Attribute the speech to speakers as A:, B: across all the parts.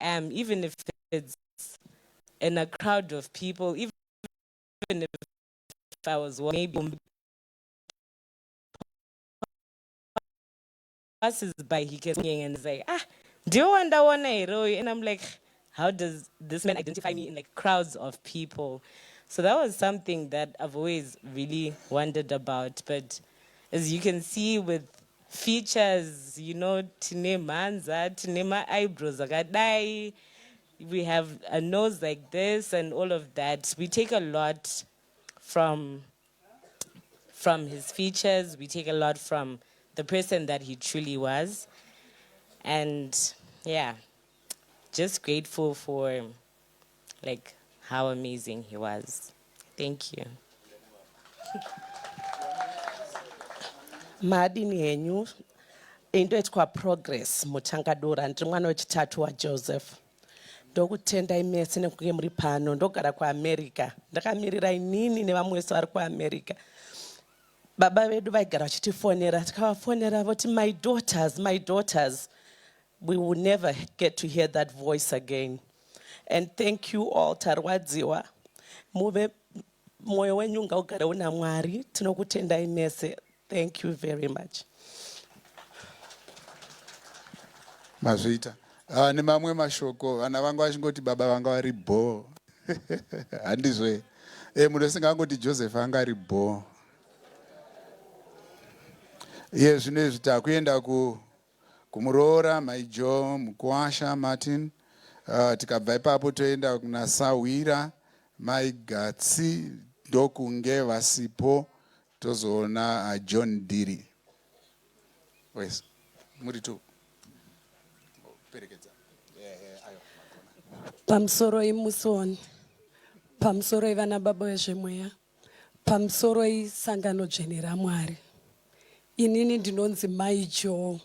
A: am, even if it's in a crowd of people, even if I was maybe passes by, he gets me and is like, do you want that one hero? And I'm like, how does this man identify me in like crowds of people? So that was something that I've always really wondered about. But as you can see with features, you know, tine manza, tine ma eyebrows akadai, we have a nose like this and all of that. We take a lot from his features. We take a lot from the person that he truly was. And yeah, just grateful for like how amazing he was. Thank you.
B: Madini henyu into ethiwa progress Mutangadura ndiri mwana wechitatu waJoseph. Ndokutenda imese nekuke muri pano ndogara kuAmerica. Ndakamirira inini nevamwe vese vari kuAmerica. Baba vedu vaigara vachitifonera, tikavafonera voti my daughters. We will never get to hear that voice again. And thank you all, tarwadziwa. Muve moyo wenyu ngaugare una Mwari, tinokutendai mese. Thank you very much.
C: Mazvita. Nemamwe mashoko, vana vangu vachingoti baba vanga vari bo. Handizve. Munosinga angoti Joseph anga ari bo. Zvinezvi takuenda kumuroora Maijo, Mukwasha, Martin. Tikabva ipapo toenda kuna Sawira, Maigatsi, ndokunge vasipo tozoona John Diri. Wes, muri tu. Perekedza.
D: Pamsoro imusoni. Pamsoro ivana baba vezvemweya. Pamsoro isangano dzvene raMwari. Inini ndinonzi Maijo.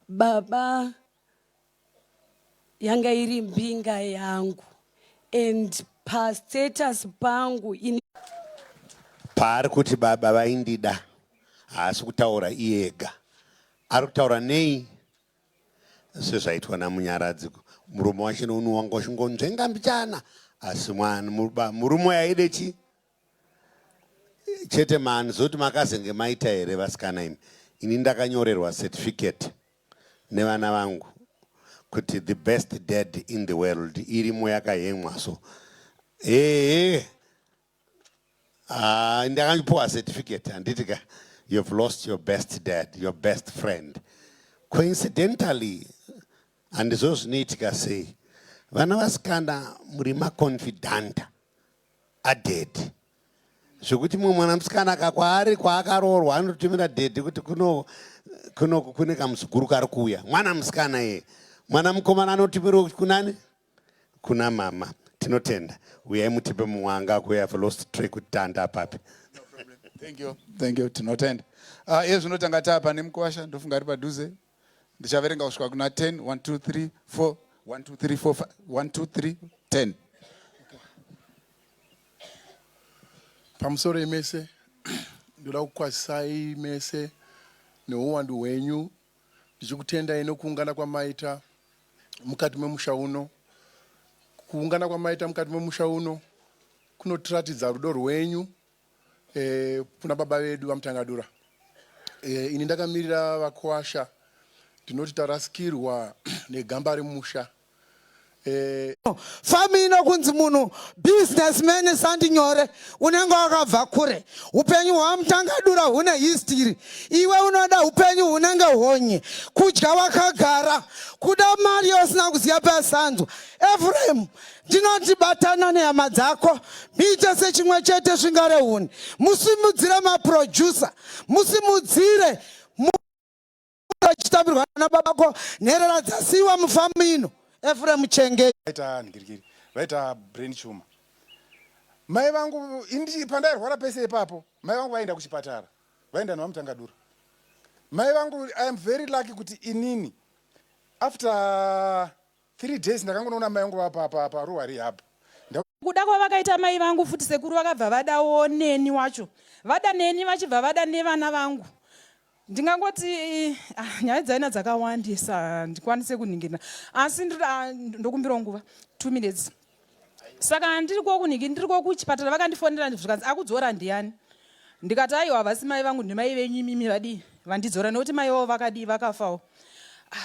D: Baba yanga iri mbinga yangu. And pa status pangu
E: paari kuti baba vaindida haasi kutaura iyega ari kutaura nei sezvaitwa namunyaradzi murume wachino unu wanga uchingonzvenga mbichana asi murume yaide chi chete mani zoti makazenge maita here vasikana imi ini ndakanyorerwa certificate nevana vangu kuti the best dad in the world irimo yakahemwa so ndakandipuwa certificate handitika you've lost your best dad, your best friend. Coincidentally, handizvo zvinoitika sei vana vasikana muri maconfidant aded zvokuti mumwe mwana musikana akakwaari kwaakaroorwa anotumira dhedhi kuti kune kamuzukuru kari kuuya mwana musikana ye mwana mukomana anotumirwa kunani kuna mama tinotenda uyai mutipe mumwanga we have lost track kuti tanda apapi.
C: Thank you tinotenda zvinotanga tapa nemukwasha ndofunga ari padhuze ndichaverenga kusvika kuna 10 1 2 3 4 1 2 3 4 1 2 3 10.
F: Pamusoro imese ndoda kukwazisai mese neuwandu hwenyu ndichikutendai nokuungana kwamaita mukati memusha uno. Kuungana kwamaita mukati memusha uno kunotiratidza rudo rwenyu kuna baba vedu vaMutangadura. Ini ndakamirira vakwasha ndinoti tarasikirwa negamba remusha.
G: Famino kunzi munhu businessman sandinyore unenge wakabva kure upenyu hwaMutangadura hune history iwe unoda upenyu hunenge honye kudya wakagara kuda mari usina kuziya pasanzwa. Ephraim ndinoti batana nehama dzako muite sechimwe chete zvingare huni musimudzire maproducer musimudzire achitambirwa nababako nherera dzasiwa mufamino. Ephraim chenge
F: vaita ngirigiri vaita brain tumor. Mai vangu indi pandairwara pese ipapo mai vangu vaenda kuchipatara vaenda naVaMutangadura. Mai vangu I am very lucky kuti inini after 3 days ndakangoona mai vangu pa ruwa rehab.
H: Kuda kwavakaita mai vangu futi sekuru vakabva vadawo neni wacho vada neni vachibva vada nevana vangu ndingangoti nyaya dzaina dzakawandisa ndikwanise kuningira asi ndokumbirawo nguva 2 minutes saka ndiriko kunhingi ndiriko kuchipatara vakandifonera zvikanzi akudzora ndiani ndikati aiwa havasi mai vangu ndimai venyu imimi vadii vandidzora nekuti mai vavo vakadii vakafawo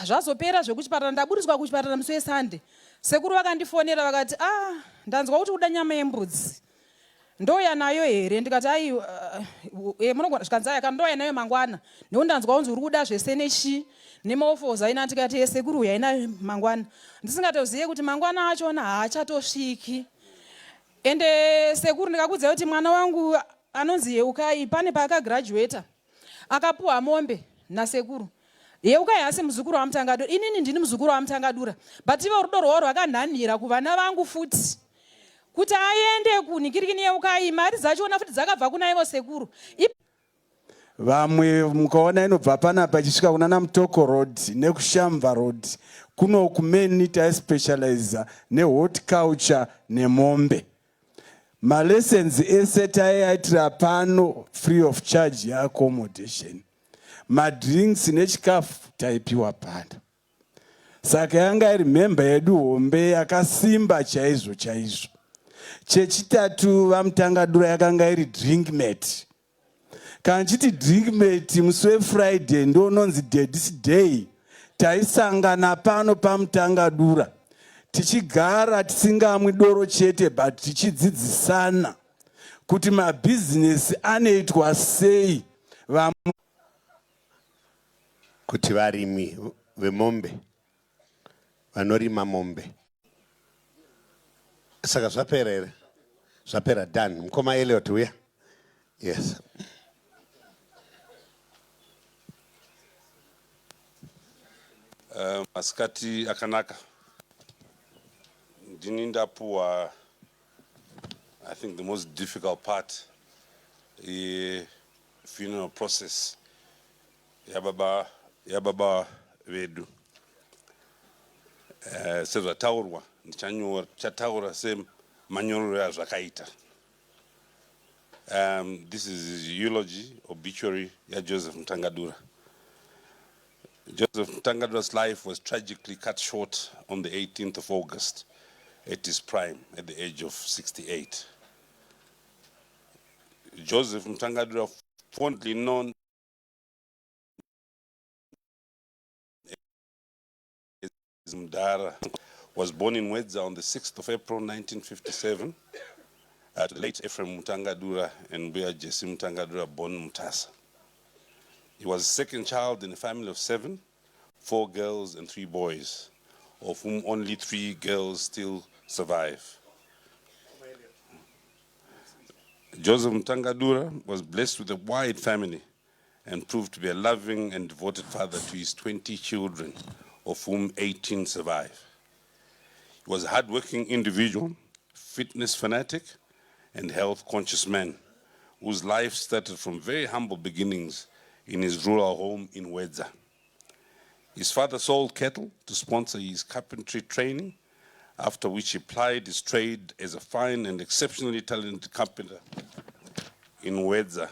H: zvazopera zvekuchipatara ndaburiswa kuchipatara musi wesande sekuru vakandifonera vakati ndanzwa kuti uda nyama yembudzi ndoya nayo here ndikati munogona zvikanzi aya ndoya nayo mangwana nekuti ndanzwa kunzi uri kuda zveseneshi nemaofoza aina tikati sekuru uyu ainayo mangwana ndisingatozive kuti mangwana achona haachatosviki ende sekuru ndikakudzai kuti mwana wangu anonzi yeukai pane paakagraduata akapuwa mombe nasekuru yeukai hasi muzukuru waMutangadura inini ndini muzukuru waMutangadura but ivo rudo rwavo rwakanhanhira kuvana vangu futi kuti aende kunikirikini yeukai mari dzachona futi dzakabva kuna ivo sekuru
I: vamwe mukaona inobva panapa ichisvika kunana Mutoko Road nekushamva Road kuno kumeni taispecializa nehorticulture nemombe malessons ese taiaitira pano free of charge yeaccommodation madrinks nechikafu taipiwa pano saka yanga iri memba yedu hombe yakasimba chaizvo chaizvo chechitatu vaMutangadura yakanga iri drinkmate kana chiti drinkmate musi weFriday ndononzi Daddy's Day taisangana pano paMutangadura tichigara tisingamwi doro chete but tichidzidzisana kuti mabhizinesi anoitwa sei
E: kuti varimi vemombe vanorima mombe saka zvapera here zvapera done mukoma Elliot uya yes
J: masikati akanaka ndini ndapuwa I think the most difficult part funeral process yababa vedu sezvataurwa ndichataura semanyorero azvakaita this is his eulogy obituary Joseph Mutangadura. Joseph Mutangadura's life was tragically cut short on the 18th of August at his prime at the age of 68. Joseph Mutangadura, fondly known as Mdara, was born in Wedza on the 6th of April 1957 to the late Ephraim Mutangadura and Buya Jesse Mutangadura born Mutasa. He was the second child in a family of 7, 4 girls and 3 boys, of whom only 3 girls still survive. Joseph Mutangadura was blessed with a wide family and proved to be a loving and devoted father to his 20 children, of whom 18 survive. He was a hardworking individual, fitness fanatic, and health-conscious man, whose life started from very humble beginnings in his rural home in Wedza. His father sold cattle to sponsor his carpentry training, after which he plied his trade as a fine and exceptionally talented carpenter in Wedza.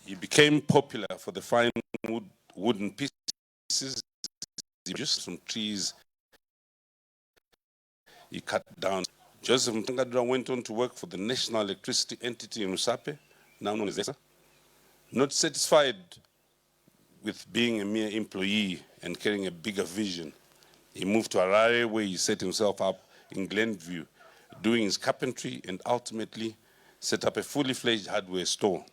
J: He became popular for the fine wooden pieces from trees he cut down. Joseph Mutangadura went on to work for the national electricity entity in Usape, now known as ESA. Not satisfied with being a mere employee and carrying a bigger vision, he moved to Harare, where he set himself up in Glenview, doing his carpentry, and ultimately set up a fully fledged hardware store.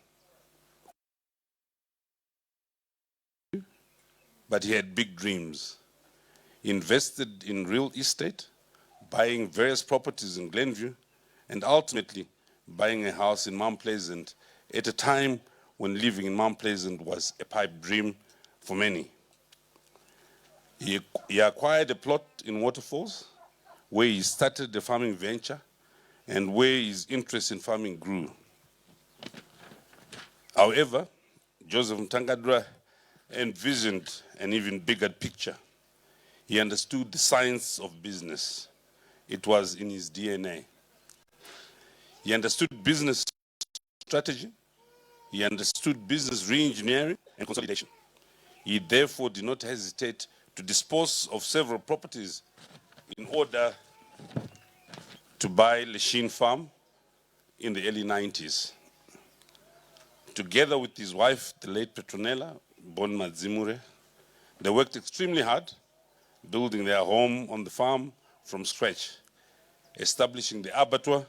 J: But he had big dreams. He invested in real estate, buying various properties in Glenview, and ultimately buying a house in Mount Pleasant at a time when living in Mount Pleasant was a pipe dream for many. He acquired a plot in Waterfalls, where he started a farming venture and where his interest in farming grew. However, Joseph Mutangadura envisioned an even bigger picture. He understood the science of business. It was in his DNA. He understood business strategy He understood business re-engineering and consolidation. He therefore did not hesitate to dispose of several properties in order to buy Leshine Farm in the early 90s. Together with his wife, the late Petronella, born Madzimure, they worked extremely hard, building their home on the farm from scratch, establishing the abattoir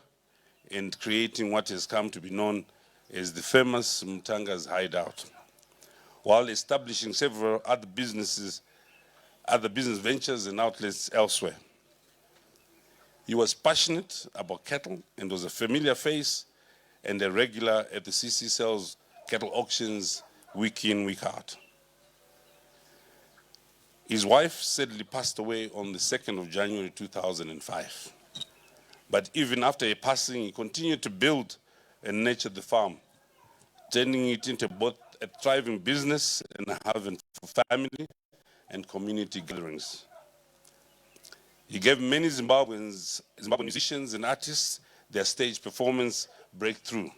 J: and creating what has come to be known as the famous Mtanga's hideout, while establishing several other business ventures and outlets elsewhere. He was passionate about cattle and was a familiar face and a regular at the CC Cell's cattle auctions week in, week out. His wife sadly passed away on the 2nd of January 2005. But even after her passing, he continued to build and nurture the farm, turning it into both a thriving business and a haven for family and community gatherings. He gave many Zimbabwean musicians and artists their stage performance breakthrough.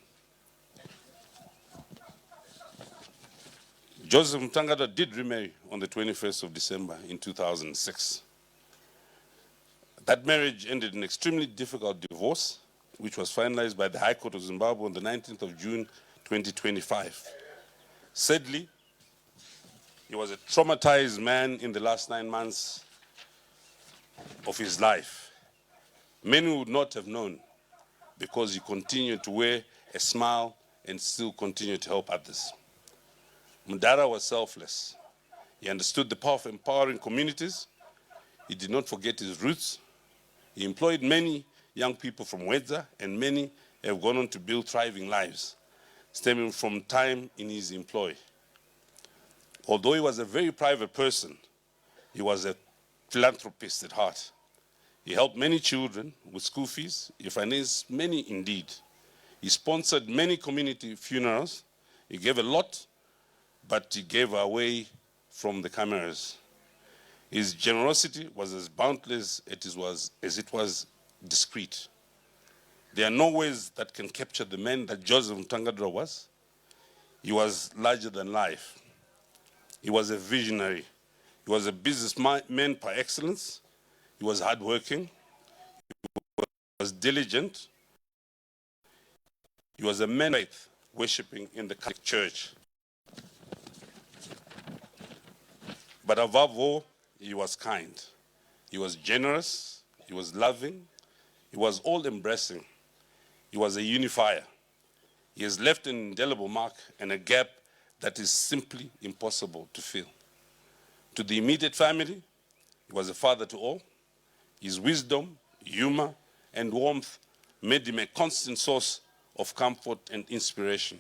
J: Joseph Mutangadura did remarry on the 21st of December in 2006. That marriage ended in an extremely difficult divorce, which was finalized by the High Court of Zimbabwe on the 19th of June, 2025. Sadly, he was a traumatized man in the last 9 months of his life. Many would not have known because he continued to wear a smile and still continued to help others. Mudara was selfless. He understood the power of empowering communities. He did not forget his roots. He employed many young people from Wedza, and many have gone on to build thriving lives, stemming from time in his employ. Although he was a very private person, he was a philanthropist at heart. He helped many children with school fees. He financed many indeed. He sponsored many community funerals. He gave a lot, but he gave away from the cameras. His generosity was as boundless as it was discreet. There are no words that can capture the man that Joseph Mutangadura was. He was larger than life. He was a visionary. He was a businessman par excellence. He was hardworking. He was diligent. He was a man of faith, worshiping in the Catholic Church. But above all, he was kind. He was generous. He was loving. He was all-embracing. He was a unifier. He has left an indelible mark and a gap that is simply impossible to fill. To the immediate family, he was a father to all. His wisdom, humor, and warmth made him a constant source of comfort and inspiration.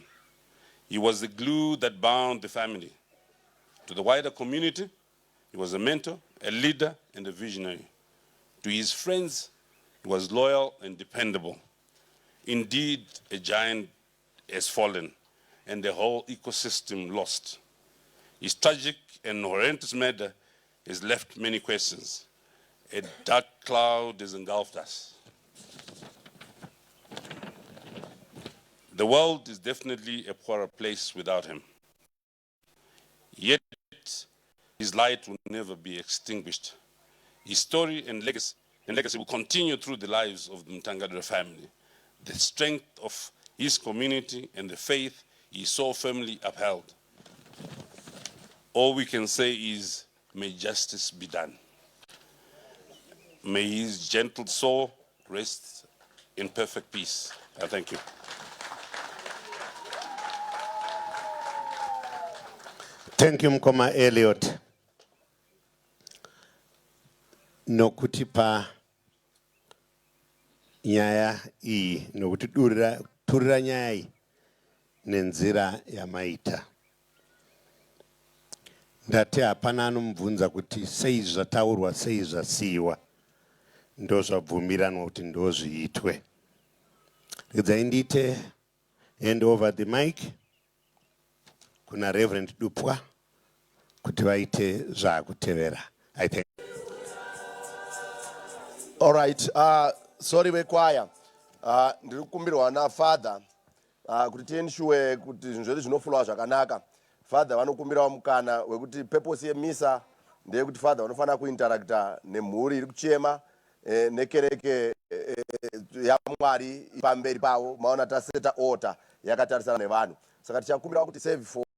J: He was the glue that bound the family. To the wider community, he was a mentor, a leader, and a visionary. To his friends, he was loyal and dependable. Indeed, a giant has fallen, and the whole ecosystem lost. His tragic and horrendous murder has left many questions. A dark cloud has engulfed us. The world is definitely a poorer place without him. Yet, his light will never be extinguished. His story and legacy will continue through the lives of the Mutangadura family. The strength of his community and the faith he so firmly upheld. All we can say is, may justice be done. May his gentle soul rest in perfect peace. I thank you.
E: Thank you, Mkoma Elliot. Nokutipa nyaya iyi, nokuti turira nyaya iyi nenzira yamaita. Ndati hapana anomubvunza kuti sei zvataurwa sei zvasiyiwa. Ndo zvabvumiranwa kuti ndo zviitwe. Regai ndiite hand over the mic kuna Reverend Dupwa kuti vaite zvakutevera. I thank.
K: All right, sorry we choir. Ndiri kukumbirwa na father kuti tiensure kuti zvinhu zvedu zvinoflowa zvakanaka. Father vanokumbirawo mukana wekuti purpose yemisa ndeyekuti father vanofanira kuinteracta nemhuri iri kuchema nekereke yaMwari pamberi pavo. Maona taseta order yakatarisana nevanhu. Saka tichakumbirawo kuti save for